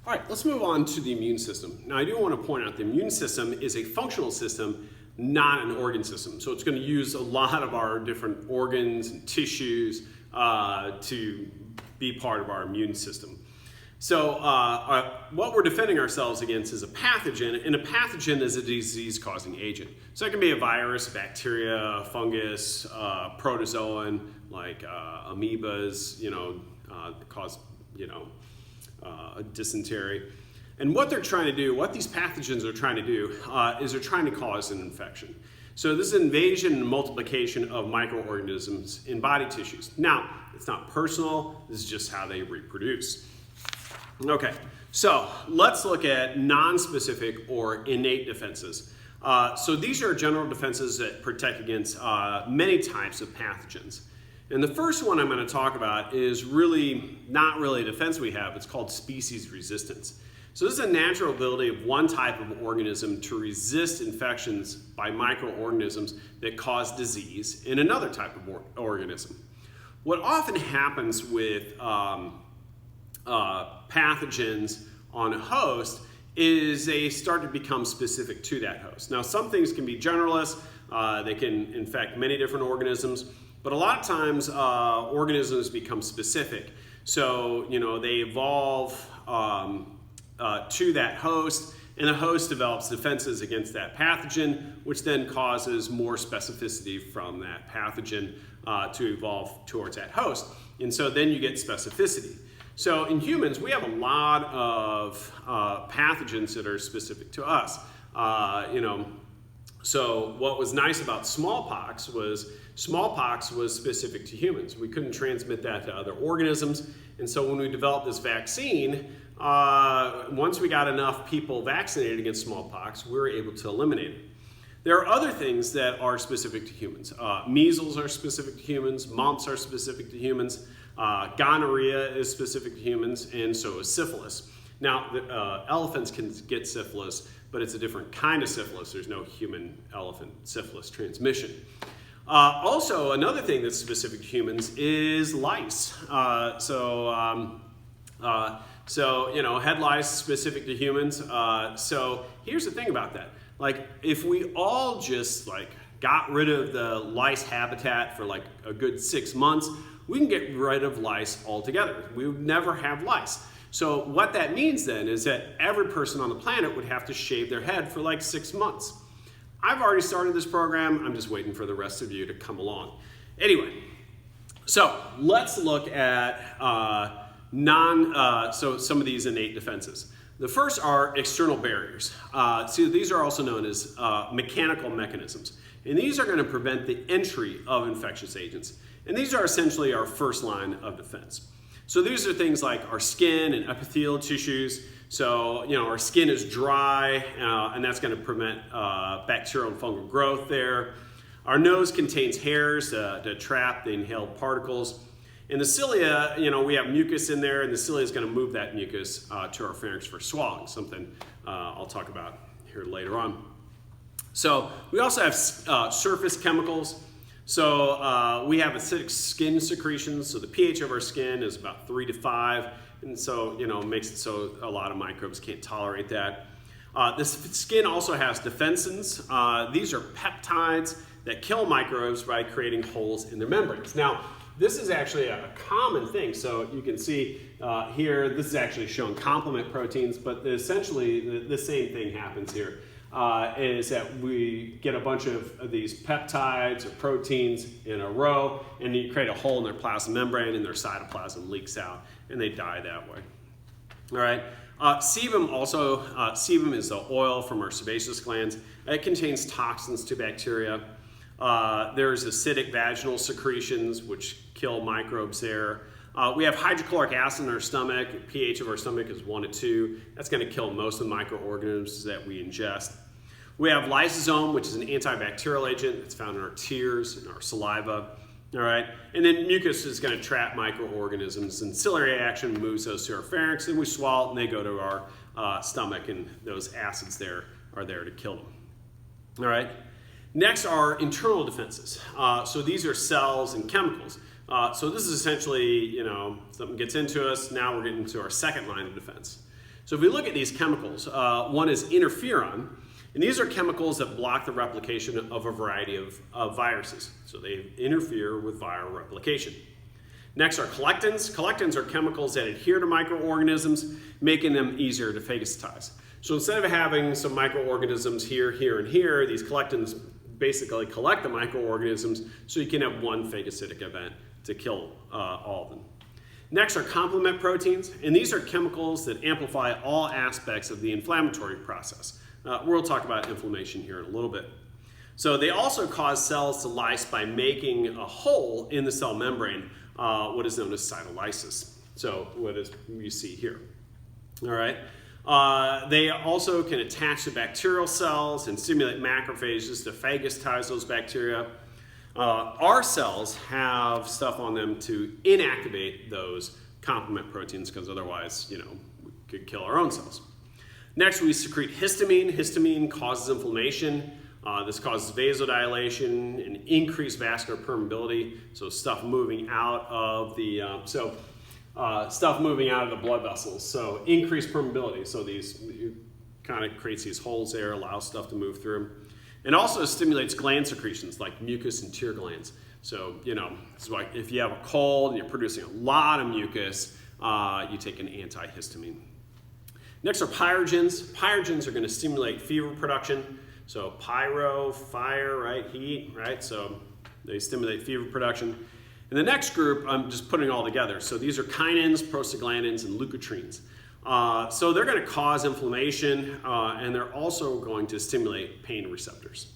All right, let's move on to the immune system. Now, I do want to point out the immune system is a functional system, not an organ system. So it's going to use a lot of our different organs and tissues to be part of our immune system. So what we're defending ourselves against is a pathogen, and a pathogen is a disease-causing agent. So it can be a virus, a bacteria, a fungus, protozoan, like amoebas, that cause, dysentery. And what they're trying to do, what these pathogens are trying to do, is they're trying to cause an infection. So this is invasion and multiplication of microorganisms in body tissues. Now, it's not personal, this is just how they reproduce. Okay, so let's look at non-specific or innate defenses. So these are general defenses that protect against many types of pathogens. And the first one I'm going to talk about is really not really a defense we have. It's called species resistance. So this is a natural ability of one type of organism to resist infections by microorganisms that cause disease in another type of organism. What often happens with pathogens on a host is they start to become specific to that host. Now, some things can be generalists. They can infect many different organisms. But a lot of times, organisms become specific. So, they evolve to that host, and the host develops defenses against that pathogen, which then causes more specificity from that pathogen to evolve towards that host. And so then you get specificity. So in humans, we have a lot of pathogens that are specific to us. So what was nice about smallpox was specific to humans. We couldn't transmit that to other organisms. And so when we developed this vaccine, once we got enough people vaccinated against smallpox, we were able to eliminate it. There are other things that are specific to humans. Measles are specific to humans. Mumps are specific to humans. Gonorrhea is specific to humans, and so is syphilis. Now, elephants can get syphilis, but it's a different kind of syphilis. There's no human-elephant syphilis transmission. Also, another thing that's specific to humans is lice. Head lice specific to humans. So here's the thing about that. Like, if we all just got rid of the lice habitat for like a good 6 months, we can get rid of lice altogether. We would never have lice. So what that means then is that every person on the planet would have to shave their head for like 6 months. I've already started this program. I'm just waiting for the rest of you to come along. Anyway, so let's look at some of these innate defenses. The first are external barriers. These are also known as mechanical mechanisms. And these are going to prevent the entry of infectious agents. And these are essentially our first line of defense. So these are things like our skin and epithelial tissues. So, our skin is dry, and that's going to prevent bacterial and fungal growth there. Our nose contains hairs to trap the inhaled particles. In the cilia, we have mucus in there, and the cilia is going to move that mucus to our pharynx for swallowing, something I'll talk about here later on. So we also have surface chemicals. So we have acidic skin secretions. So the pH of our skin is about 3 to 5. And so, makes it so a lot of microbes can't tolerate that. The skin also has defensins. These are peptides that kill microbes by creating holes in their membranes. Now, this is actually a common thing. So you can see here, this is actually showing complement proteins, but essentially the same thing happens here. Is that we get a bunch of these peptides or proteins in a row, and you create a hole in their plasma membrane, and their cytoplasm leaks out, and they die that way. All right. Sebum is the oil from our sebaceous glands. It contains toxins to bacteria. There's acidic vaginal secretions, which kill microbes there. We have hydrochloric acid in our stomach. The pH of our stomach is 1 to 2. That's going to kill most of the microorganisms that we ingest. We have lysosome, which is an antibacterial agent. It's found in our tears and our saliva. All right, and then mucus is going to trap microorganisms, and ciliary action moves those to our pharynx, and we swallow it, and they go to our stomach, and those acids there are there to kill them. All right. Next are internal defenses. So these are cells and chemicals. So this is essentially, something gets into us. Now we're getting to our second line of defense. So if we look at these chemicals, one is interferon, and these are chemicals that block the replication of a variety of viruses. So they interfere with viral replication. Next are collectins. Collectins are chemicals that adhere to microorganisms, making them easier to phagocytize. So instead of having some microorganisms here, here, and here, these collectins basically collect the microorganisms so you can have one phagocytic event to kill all of them. Next are complement proteins, and these are chemicals that amplify all aspects of the inflammatory process. We'll talk about inflammation here in a little bit. So they also cause cells to lyse by making a hole in the cell membrane, what is known as cytolysis. So what is you see here. All right. They also can attach to bacterial cells and stimulate macrophages to phagocytize those bacteria. Our cells have stuff on them to inactivate those complement proteins because otherwise, we could kill our own cells. Next, we secrete histamine. Histamine causes inflammation. This causes vasodilation and increased vascular permeability. So stuff moving out of the blood vessels. So increased permeability. So it kind of creates these holes there, allows stuff to move through. And also stimulates gland secretions like mucus and tear glands. So, it's like if you have a cold and you're producing a lot of mucus, you take an antihistamine. Next are pyrogens. Pyrogens are going to stimulate fever production. So pyro, fire, right, heat, right? So they stimulate fever production. And the next group, I'm just putting all together. So these are kinins, prostaglandins, and leukotrienes. So they're going to cause inflammation, and they're also going to stimulate pain receptors.